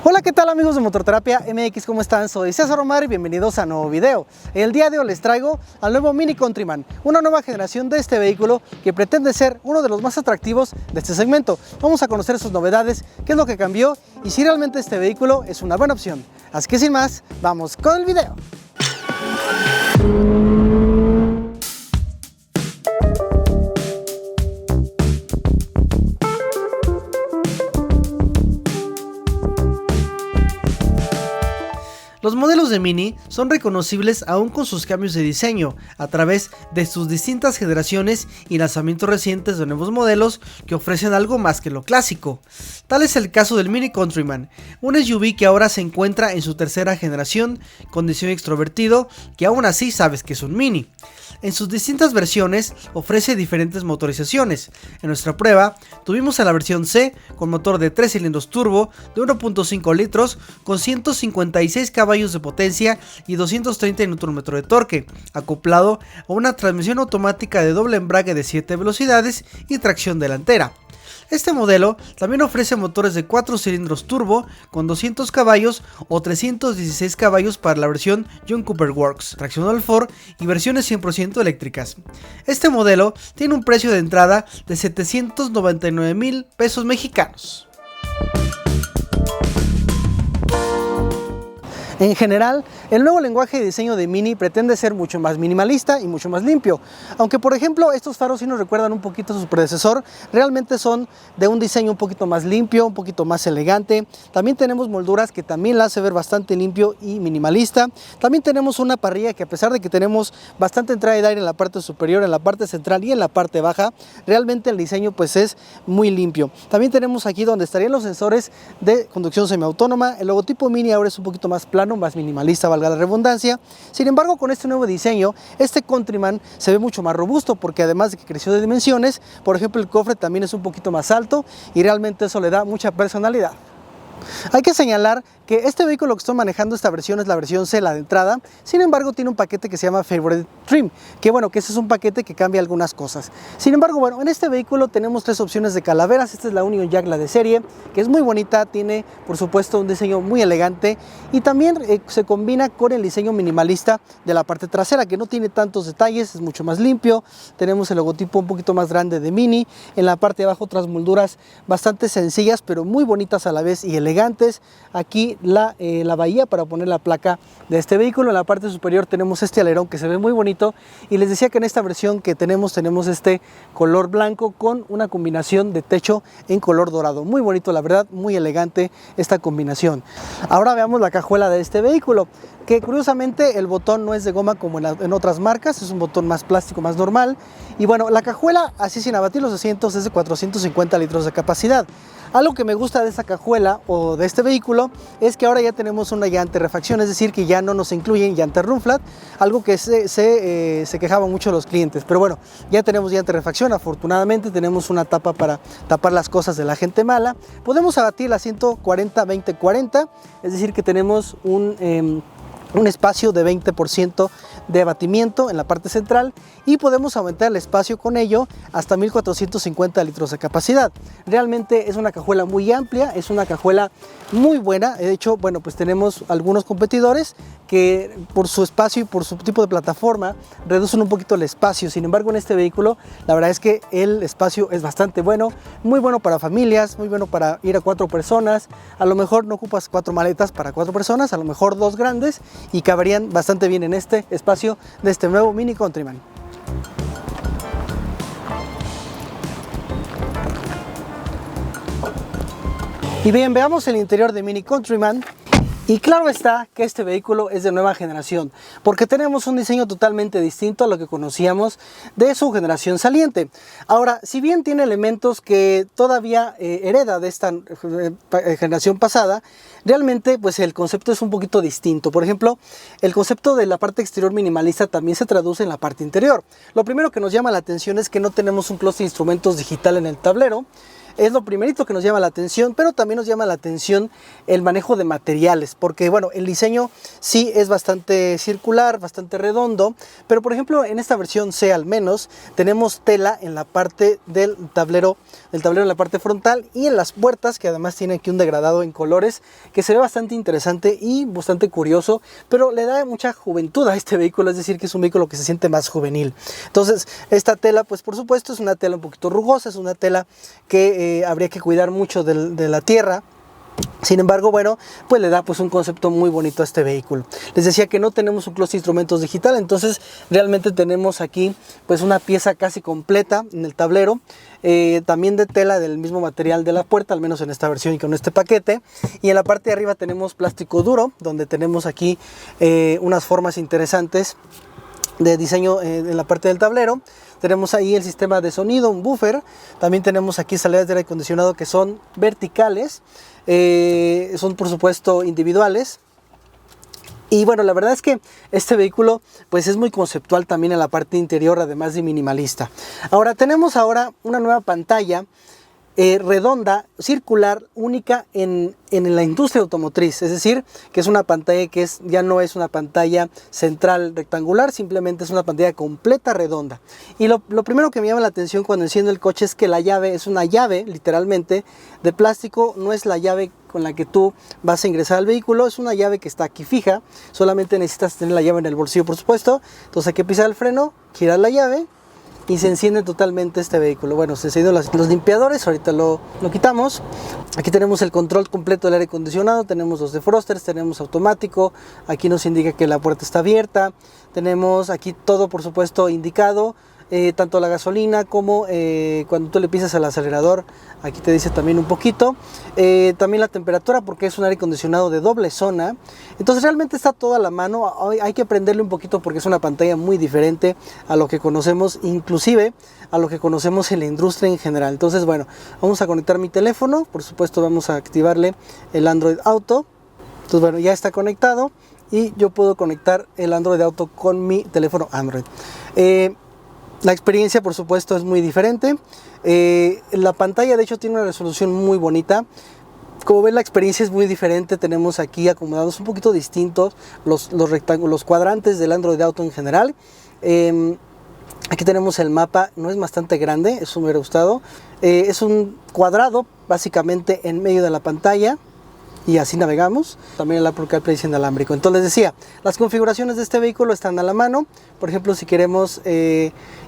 Hola, ¿qué tal amigos de Motorterapia MX? ¿Cómo están? Soy César Omar y bienvenidos a un nuevo video. El día de hoy les traigo al nuevo Mini Countryman, una nueva generación de este vehículo que pretende ser uno de los más atractivos de este segmento. Vamos a conocer sus novedades, qué es lo que cambió y si realmente este vehículo es una buena opción. Así que sin más, vamos con el video. Los modelos de Mini son reconocibles aún con sus cambios de diseño, a través de sus distintas generaciones y lanzamientos recientes de nuevos modelos que ofrecen algo más que lo clásico. Tal es el caso del Mini Countryman, un SUV que ahora se encuentra en su tercera generación, con diseño extrovertido que aún así sabes que es un Mini. En sus distintas versiones ofrece diferentes motorizaciones. En nuestra prueba tuvimos a la versión C con motor de 3 cilindros turbo de 1.5 litros con 156 caballos de potencia y 230 Nm de torque, acoplado a una transmisión automática de doble embrague de 7 velocidades y tracción delantera. Este modelo también ofrece motores de 4 cilindros turbo con 200 caballos o 316 caballos para la versión John Cooper Works, tracción all-4 y versiones 100% eléctricas. Este modelo tiene un precio de entrada de 799,000 pesos mexicanos. En general, el nuevo lenguaje de diseño de Mini pretende ser mucho más minimalista y mucho más limpio. Aunque por ejemplo estos faros sí nos recuerdan un poquito a su predecesor, realmente son de un diseño un poquito más limpio, un poquito más elegante. También tenemos molduras que también la hace ver bastante limpio y minimalista. También tenemos una parrilla que, a pesar de que tenemos bastante entrada de aire en la parte superior, en la parte central y en la parte baja, realmente el diseño pues es muy limpio. También tenemos aquí donde estarían los sensores de conducción semiautónoma. El logotipo Mini ahora es un poquito más plano, más minimalista, valga la redundancia. Sin embargo, con este nuevo diseño, este Countryman se ve mucho más robusto, porque además de que creció de dimensiones, por ejemplo el cofre también es un poquito más alto y realmente eso le da mucha personalidad. Hay que señalar que este vehículo que estoy manejando, esta versión es la versión C, la de entrada. Sin embargo, tiene un paquete que se llama Favorite Trim, que bueno, que ese es un paquete que cambia algunas cosas. Sin embargo, bueno, en este vehículo tenemos tres opciones de calaveras. Esta es la Union Jack, la de serie, que es muy bonita, tiene por supuesto un diseño muy elegante y también se combina con el diseño minimalista de la parte trasera, que no tiene tantos detalles, es mucho más limpio. Tenemos el logotipo un poquito más grande de Mini. En la parte de abajo otras molduras bastante sencillas, pero muy bonitas a la vez y elegantes. Aquí la bahía para poner la placa de este vehículo. En la parte superior tenemos este alerón que se ve muy bonito, y les decía que en esta versión que tenemos este color blanco con una combinación de techo en color dorado. Muy bonito, la verdad, muy elegante esta combinación. Ahora veamos la cajuela de este vehículo, que curiosamente el botón no es de goma como en otras marcas, es un botón más plástico, más normal. Y bueno, la cajuela, así sin abatir los asientos, es de 450 litros de capacidad. Algo que me gusta de esta cajuela o de este vehículo es que ahora ya tenemos una llanta refacción, es decir, que ya no nos incluyen llanta run flat, algo que se quejaban mucho los clientes. Pero bueno, ya tenemos llanta refacción, afortunadamente tenemos una tapa para tapar las cosas de la gente mala. Podemos abatir el asiento 40-20-40, es decir, que tenemos un espacio de 20% de abatimiento en la parte central, y podemos aumentar el espacio con ello hasta 1450 litros de capacidad. Realmente es una cajuela muy amplia, es una cajuela muy buena. De hecho, bueno, pues tenemos algunos competidores que por su espacio y por su tipo de plataforma reducen un poquito el espacio. Sin embargo, en este vehículo la verdad es que el espacio es bastante bueno, muy bueno para familias, muy bueno para ir a 4 personas. A lo mejor no ocupas 4 maletas para 4 personas, a lo mejor 2 grandes, y caberían bastante bien en este espacio de este nuevo Mini Countryman. Y bien, veamos el interior de Mini Countryman. Y claro está que este vehículo es de nueva generación, porque tenemos un diseño totalmente distinto a lo que conocíamos de su generación saliente. Ahora, si bien tiene elementos que todavía hereda de esta generación pasada, realmente pues el concepto es un poquito distinto. Por ejemplo, el concepto de la parte exterior minimalista también se traduce en la parte interior. Lo primero que nos llama la atención es que no tenemos un clúster de instrumentos digital en el tablero. es lo primerito que nos llama la atención, pero también nos llama la atención el manejo de materiales, porque bueno, el diseño sí es bastante circular, bastante redondo, pero por ejemplo en esta versión C al menos tenemos tela en la parte del tablero en la parte frontal y en las puertas, que además tiene aquí un degradado en colores que se ve bastante interesante y bastante curioso, pero le da mucha juventud a este vehículo, es decir, que es un vehículo que se siente más juvenil. Entonces esta tela, pues por supuesto es una tela un poquito rugosa, es una tela que habría que cuidar mucho de la tierra. Sin embargo, bueno, pues le da pues un concepto muy bonito a este vehículo. Les decía que no tenemos un closet de instrumentos digital, entonces realmente tenemos aquí pues una pieza casi completa en el tablero, también de tela del mismo material de la puerta, al menos en esta versión y con este paquete. Y en la parte de arriba tenemos plástico duro, donde tenemos aquí unas formas interesantes de diseño en la parte del tablero. Tenemos ahí el sistema de sonido, un buffer. También tenemos aquí salidas de aire acondicionado que son verticales, son por supuesto individuales. Y bueno, la verdad es que este vehículo pues es muy conceptual también en la parte interior, además de minimalista. Ahora tenemos una nueva pantalla redonda, circular, única en la industria automotriz, es decir, que es una pantalla que ya no es una pantalla central rectangular, simplemente es una pantalla completa redonda. Y lo primero que me llama la atención cuando enciendo el coche es que la llave es una llave literalmente de plástico, no es la llave con la que tú vas a ingresar al vehículo, es una llave que está aquí fija, solamente necesitas tener la llave en el bolsillo, por supuesto. Entonces hay que pisar el freno, girar la llave y se enciende totalmente este vehículo. Bueno, se encendieron los limpiadores, ahorita lo quitamos. Aquí tenemos el control completo del aire acondicionado, tenemos los defrosters, tenemos automático, aquí nos indica que la puerta está abierta, tenemos aquí todo por supuesto indicado, tanto la gasolina como cuando tú le pisas al acelerador, aquí te dice también un poquito, también la temperatura, porque es un aire acondicionado de doble zona. Entonces realmente está todo a la mano. Hay que aprenderle un poquito porque es una pantalla muy diferente a lo que conocemos, inclusive a lo que conocemos en la industria en general. Entonces bueno, vamos a conectar mi teléfono, por supuesto vamos a activarle el Android Auto. Entonces bueno, ya está conectado y yo puedo conectar el Android Auto con mi teléfono Android. La experiencia por supuesto es muy diferente. La pantalla de hecho tiene una resolución muy bonita. Como ven, la experiencia es muy diferente. Tenemos aquí acomodados un poquito distintos los rectángulos, los cuadrantes del Android Auto en general. Aquí tenemos el mapa, no es bastante grande, eso me hubiera gustado. Es un cuadrado básicamente en medio de la pantalla. Y así navegamos. También el Apple CarPlay es inalámbrico. Entonces les decía, las configuraciones de este vehículo están a la mano. Por ejemplo, si queremos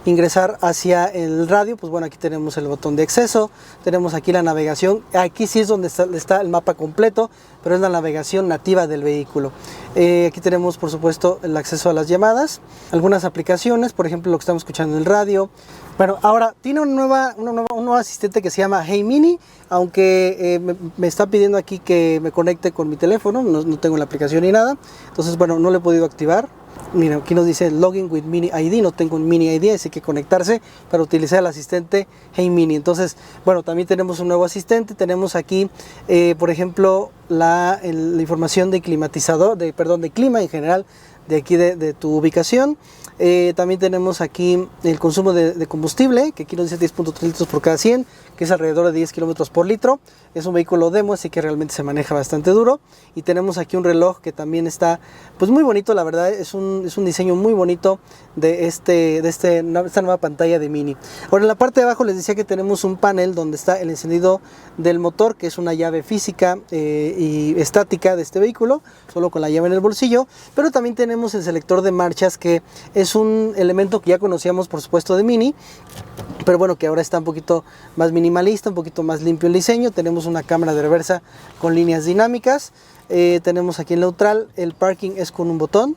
ingresar hacia el radio, pues bueno, aquí tenemos el botón de acceso, tenemos aquí la navegación. Aquí sí es donde está el mapa completo, pero es la navegación nativa del vehículo. Aquí tenemos por supuesto el acceso a las llamadas, algunas aplicaciones, por ejemplo lo que estamos escuchando en el radio. Bueno, ahora tiene un nuevo asistente que se llama Hey Mini, aunque me está pidiendo aquí que me conecte con mi teléfono, no tengo la aplicación ni nada, entonces bueno, no lo he podido activar. Mira, aquí nos dice Login with Mini ID, no tengo un Mini ID, así que conectarse para utilizar el asistente Hey Mini. Entonces, bueno, también tenemos un nuevo asistente, tenemos aquí, por ejemplo, la información de climatizador, de clima en general, de aquí de tu ubicación. También tenemos aquí el consumo de combustible, que aquí nos dice 10.3 litros por cada 100, que es alrededor de 10 kilómetros por litro. Es un vehículo demo, así que realmente se maneja bastante duro. Y tenemos aquí un reloj que también está pues muy bonito, la verdad, es un diseño muy bonito de esta nueva pantalla de Mini. Ahora en la parte de abajo les decía que tenemos un panel donde está el encendido del motor, que es una llave física y estática de este vehículo, solo con la llave en el bolsillo, pero también tenemos el selector de marchas, que es un elemento que ya conocíamos por supuesto de Mini, pero bueno, que ahora está un poquito más minimalista, un poquito más limpio el diseño. Tenemos una cámara de reversa con líneas dinámicas, tenemos aquí en neutral, el parking es con un botón.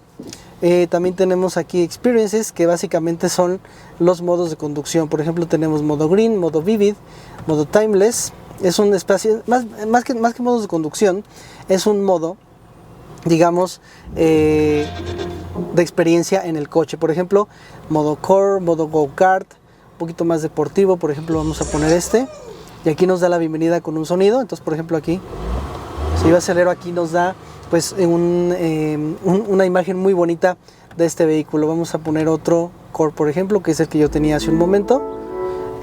También tenemos aquí experiences, que básicamente son los modos de conducción. Por ejemplo, tenemos modo green, modo vivid, modo timeless. Es un espacio, más que modos de conducción, es un modo, digamos, de experiencia en el coche. Por ejemplo, modo core, modo go-kart, un poquito más deportivo. Por ejemplo, vamos a poner este, y aquí nos da la bienvenida con un sonido. Entonces, por ejemplo, aquí, si yo acelero, aquí nos da pues una imagen muy bonita de este vehículo. Vamos a poner otro core, por ejemplo, que es el que yo tenía hace un momento.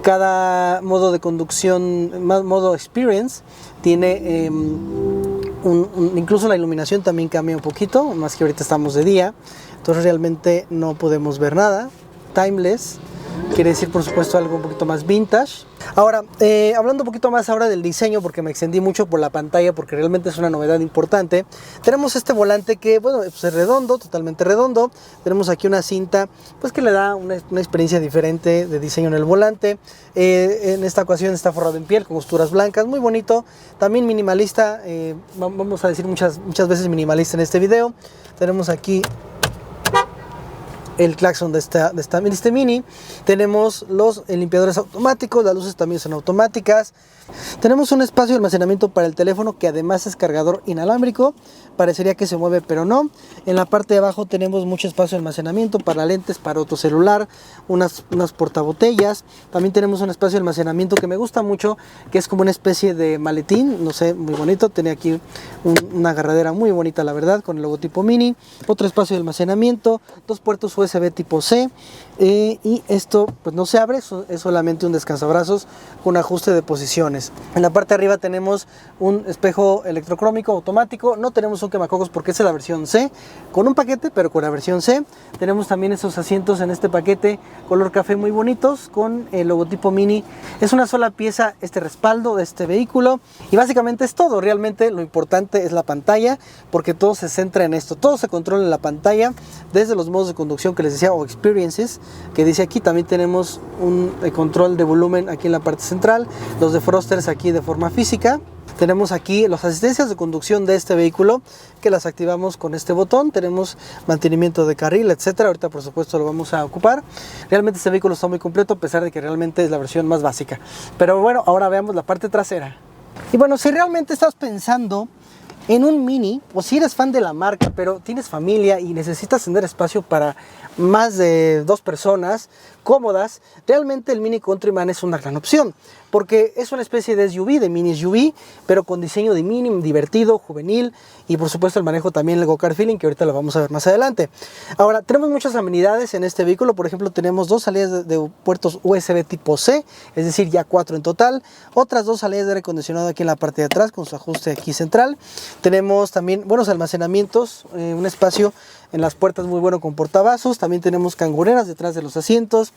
Cada modo de conducción, modo experience, tiene incluso la iluminación también cambia un poquito, más que ahorita estamos de día, entonces realmente no podemos ver nada. Timeless quiere decir, por supuesto, algo un poquito más vintage. Ahora, hablando un poquito más ahora del diseño, porque me extendí mucho por la pantalla, porque realmente es una novedad importante. Tenemos este volante que, bueno, pues es redondo, totalmente redondo. Tenemos aquí una cinta, pues que le da una experiencia diferente de diseño en el volante. En esta ocasión está forrado en piel, con costuras blancas, muy bonito. También minimalista, vamos a decir muchas veces minimalista en este video. Tenemos aquí el claxon de este Mini. Tenemos los limpiadores automáticos, las luces también son automáticas. Tenemos un espacio de almacenamiento para el teléfono que además es cargador inalámbrico. Parecería que se mueve, pero no. En la parte de abajo tenemos mucho espacio de almacenamiento para lentes, para otro celular, unas portabotellas. También tenemos un espacio de almacenamiento que me gusta mucho, que es como una especie de maletín, no sé, muy bonito. Tiene aquí una agarradera muy bonita, la verdad, con el logotipo Mini. Otro espacio de almacenamiento, 2 puertos USB tipo C. Y esto pues no se abre, es solamente un descansabrazos con ajuste de posiciones. En la parte de arriba tenemos un espejo electrocrómico automático. No tenemos un quemacocos porque esa es la versión C, con un paquete, pero con la versión C. Tenemos también esos asientos en este paquete color café muy bonitos con el logotipo Mini. Es una sola pieza este respaldo de este vehículo y básicamente es todo. Realmente lo importante es la pantalla, porque todo se centra en esto, todo se controla en la pantalla, desde los modos de conducción que les decía, o experiences, que dice aquí. También tenemos un control de volumen aquí en la parte central, los defrosters aquí de forma física. Tenemos aquí las asistencias de conducción de este vehículo, que las activamos con este botón. Tenemos mantenimiento de carril, etcétera. Ahorita por supuesto lo vamos a ocupar. Realmente este vehículo está muy completo, a pesar de que realmente es la versión más básica. Pero bueno, ahora veamos la parte trasera. Y bueno, si realmente estás pensando en un Mini, o si eres fan de la marca, pero tienes familia y necesitas tener espacio para más de 2 personas cómodas, realmente el Mini Countryman es una gran opción, porque es una especie de SUV, de mini SUV, pero con diseño de Mini, divertido, juvenil, y por supuesto el manejo también el go-kart feeling, que ahorita lo vamos a ver más adelante. Ahora, tenemos muchas amenidades en este vehículo. Por ejemplo, tenemos 2 salidas de puertos USB tipo C, es decir, ya 4 en total. Otras 2 salidas de aire acondicionado aquí en la parte de atrás, con su ajuste aquí central. Tenemos también buenos almacenamientos, un espacio en las puertas muy bueno con portavasos. También tenemos cangureras detrás de los asientos.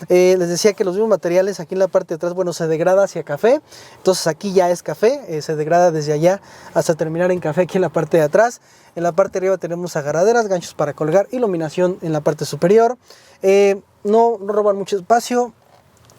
Les decía que los mismos materiales aquí en la parte de atrás, bueno, se degrada hacia café. Entonces aquí ya es café, se degrada desde allá hasta terminar en café aquí en la parte de atrás. En la parte de arriba tenemos agarraderas, ganchos para colgar, iluminación en la parte superior. No roban mucho espacio,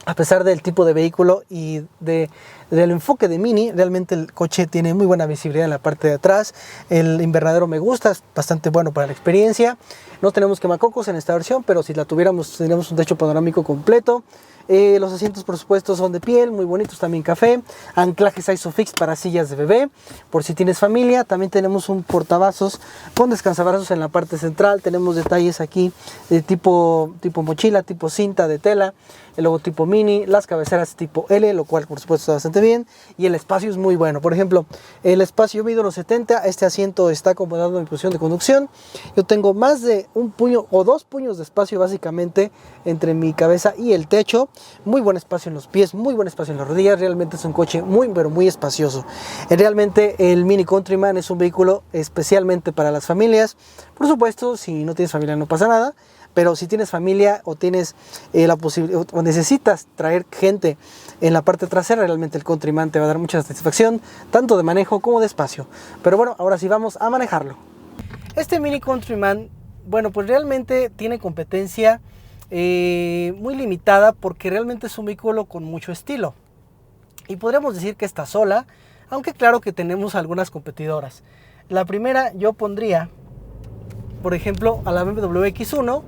a pesar del tipo de vehículo y del enfoque de Mini. Realmente el coche tiene muy buena visibilidad en la parte de atrás. El invernadero me gusta, es bastante bueno para la experiencia. No tenemos quemacocos en esta versión, pero si la tuviéramos, tendríamos un techo panorámico completo. Los asientos por supuesto son de piel, muy bonitos, también café. Anclajes ISOFIX para sillas de bebé, por si tienes familia. También tenemos un portavasos con descansabrazos en la parte central. Tenemos detalles aquí de tipo mochila, tipo cinta de tela. El logotipo Mini, las cabeceras tipo L, lo cual por supuesto está bastante bien. Y el espacio es muy bueno. Por ejemplo, el espacio mido unos 70. Este asiento está acomodado en posición de conducción. Yo tengo más de un puño o 2 puños de espacio básicamente entre mi cabeza y el techo. Muy buen espacio en los pies, muy buen espacio en las rodillas. Realmente es un coche muy, pero muy espacioso. Realmente el Mini Countryman es un vehículo especialmente para las familias. Por supuesto, si no tienes familia no pasa nada. Pero si tienes familia o tienes la posibilidad o necesitas traer gente en la parte trasera, realmente el Countryman te va a dar mucha satisfacción, tanto de manejo como de espacio. Pero bueno, ahora sí vamos a manejarlo. Este Mini Countryman, bueno, pues realmente tiene competencia muy limitada, porque realmente es un vehículo con mucho estilo. Y podríamos decir que está sola, aunque claro que tenemos algunas competidoras. La primera yo pondría, por ejemplo, a la BMW X1,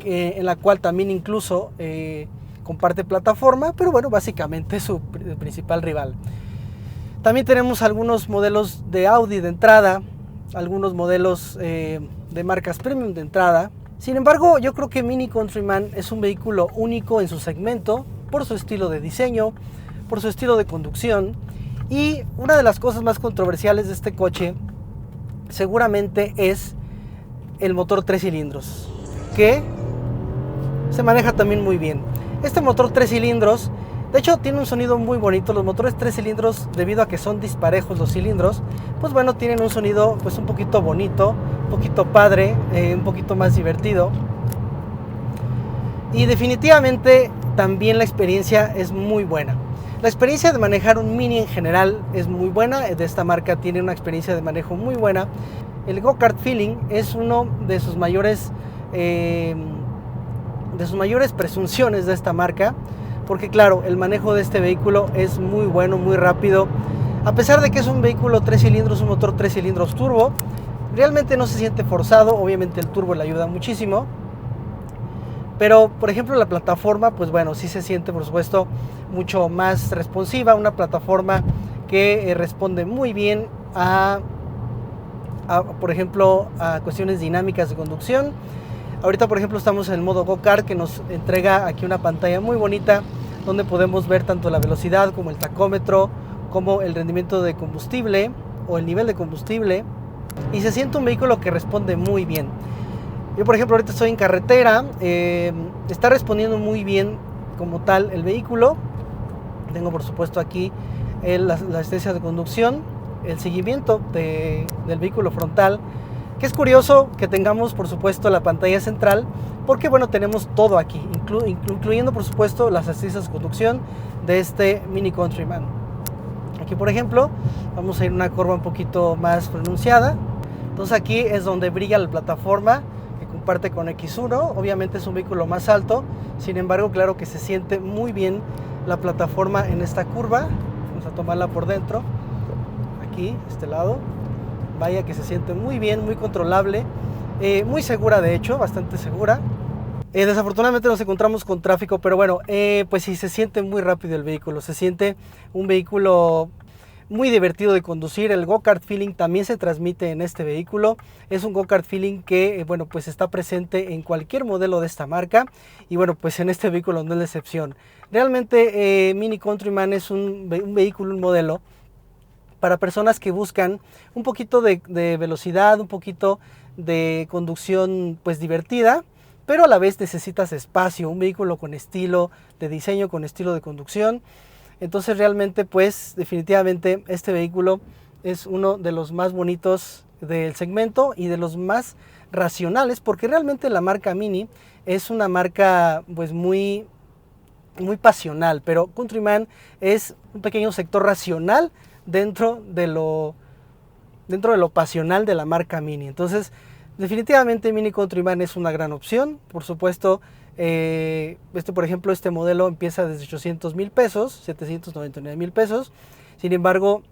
en la cual también incluso comparte plataforma, pero bueno, básicamente es su principal rival. También tenemos algunos modelos de Audi de entrada, algunos modelos de marcas premium de entrada. Sin embargo, yo creo que Mini Countryman es un vehículo único en su segmento, por su estilo de diseño, por su estilo de conducción. Y una de las cosas más controversiales de este coche seguramente es el motor 3 cilindros, que se maneja también muy bien. Este motor 3 cilindros, de hecho tiene un sonido muy bonito. Los motores 3 cilindros, debido a que son disparejos los cilindros, pues bueno, tienen un sonido pues un poquito bonito, un poquito padre, un poquito más divertido. Y definitivamente también la experiencia es muy buena. La experiencia de manejar un Mini en general es muy buena. De esta marca tiene una experiencia de manejo muy buena. El Go-Kart Feeling es uno de sus mayores presunciones de esta marca, porque claro, el manejo de este vehículo es muy bueno, muy rápido. A pesar de que es un vehículo 3 cilindros, un motor 3 cilindros turbo, realmente no se siente forzado. Obviamente el turbo le ayuda muchísimo. Pero, por ejemplo, la plataforma, pues bueno, sí se siente, por supuesto, mucho más responsiva. Una plataforma que responde muy bien por ejemplo, a cuestiones dinámicas de conducción. Ahorita, por ejemplo, estamos en el modo Go-Kart, que nos entrega aquí una pantalla muy bonita, donde podemos ver tanto la velocidad como el tacómetro, como el rendimiento de combustible o el nivel de combustible. Y se siente un vehículo que responde muy bien. Yo, por ejemplo, ahorita estoy en carretera, está respondiendo muy bien como tal el vehículo. Tengo, por supuesto, aquí la asistencia de conducción, el seguimiento del vehículo frontal, que es curioso que tengamos, por supuesto, la pantalla central, porque, bueno, tenemos todo aquí, incluyendo, por supuesto, las asistencias de conducción de este Mini Countryman. Aquí, por ejemplo, vamos a ir a una curva un poquito más pronunciada. Entonces aquí es donde brilla la plataforma, parte con X1. Obviamente es un vehículo más alto, sin embargo, claro que se siente muy bien la plataforma en esta curva. Vamos a tomarla por dentro, aquí, este lado. Vaya que se siente muy bien, muy controlable, muy segura, de hecho, bastante segura. Desafortunadamente nos encontramos con tráfico, pero bueno, pues sí, se siente muy rápido el vehículo, se siente un vehículo muy divertido de conducir. El Go-Kart Feeling también se transmite en este vehículo. Es un Go-Kart Feeling que, bueno, pues está presente en cualquier modelo de esta marca. Y bueno, pues en este vehículo no es la excepción. Realmente Mini Countryman es un vehículo, un modelo para personas que buscan un poquito de velocidad, un poquito de conducción pues divertida, pero a la vez necesitas espacio, un vehículo con estilo de diseño, con estilo de conducción. Entonces realmente pues definitivamente este vehículo es uno de los más bonitos del segmento y de los más racionales, porque realmente la marca Mini es una marca pues muy pasional, pero Countryman es un pequeño sector racional dentro de lo pasional de la marca Mini. Entonces definitivamente Mini Countryman es una gran opción. Por supuesto, por ejemplo, este modelo empieza desde 800,000 pesos, 799,000 pesos. Sin embargo,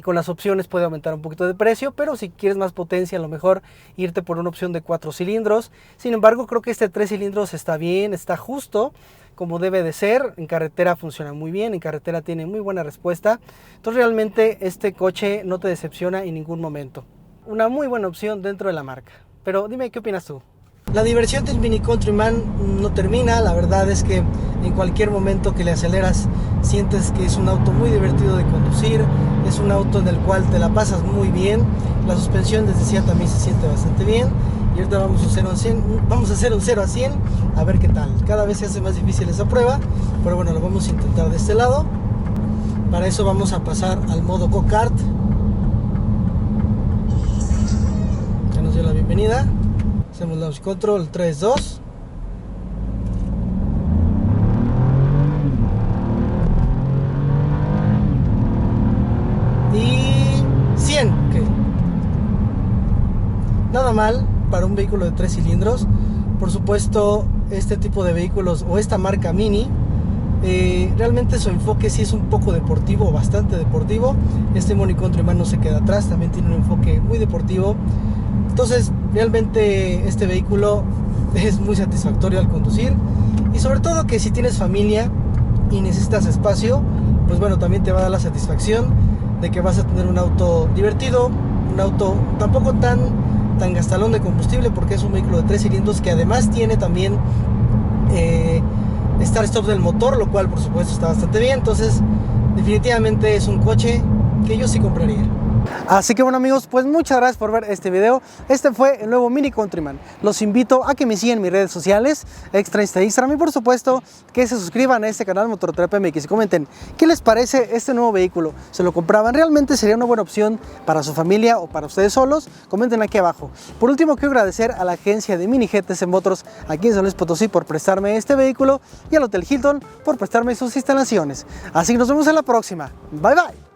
con las opciones puede aumentar un poquito de precio, pero si quieres más potencia, a lo mejor irte por una opción de 4 cilindros. Sin embargo, creo que este 3 cilindros está bien, está justo como debe de ser. En carretera funciona muy bien, en carretera tiene muy buena respuesta. Entonces realmente este coche no te decepciona en ningún momento. Una muy buena opción dentro de la marca. Pero dime, ¿qué opinas tú? La diversión del Mini Countryman no termina. La verdad es que en cualquier momento que le aceleras sientes que es un auto muy divertido de conducir. Es un auto en el cual te la pasas muy bien. La suspensión, les decía, también se siente bastante bien. Y ahorita vamos a hacer un 0 a 100 a ver qué tal. Cada vez se hace más difícil esa prueba, pero bueno, lo vamos a intentar de este lado. Para eso vamos a pasar al modo Go-Kart. Ya nos dio la bienvenida. Hacemos launch control 3, 2. Y 100. Okay. Nada mal para un vehículo de 3 cilindros. Por supuesto, este tipo de vehículos o esta marca Mini, realmente su enfoque sí es un poco deportivo, bastante deportivo. Este Mini Countryman no se queda atrás, también tiene un enfoque muy deportivo. Entonces realmente este vehículo es muy satisfactorio al conducir, y sobre todo que si tienes familia y necesitas espacio, pues bueno, también te va a dar la satisfacción de que vas a tener un auto divertido, un auto tampoco tan gastalón de combustible, porque es un vehículo de 3 cilindros que además tiene también start-stop del motor, lo cual por supuesto está bastante bien. Entonces definitivamente es un coche que yo sí compraría. Así que bueno amigos, pues muchas gracias por ver este video. Este fue el nuevo Mini Countryman. Los invito a que me sigan en mis redes sociales, Extra Insta, Instagram, y por supuesto que se suscriban a este canal Mototerapia MX y comenten qué les parece este nuevo vehículo. ¿Se lo compraban? ¿Realmente sería una buena opción para su familia o para ustedes solos? Comenten aquí abajo. Por último, quiero agradecer a la agencia de Mini GTC Motors aquí en San Luis Potosí por prestarme este vehículo y al Hotel Hilton por prestarme sus instalaciones. Así que nos vemos en la próxima. Bye bye.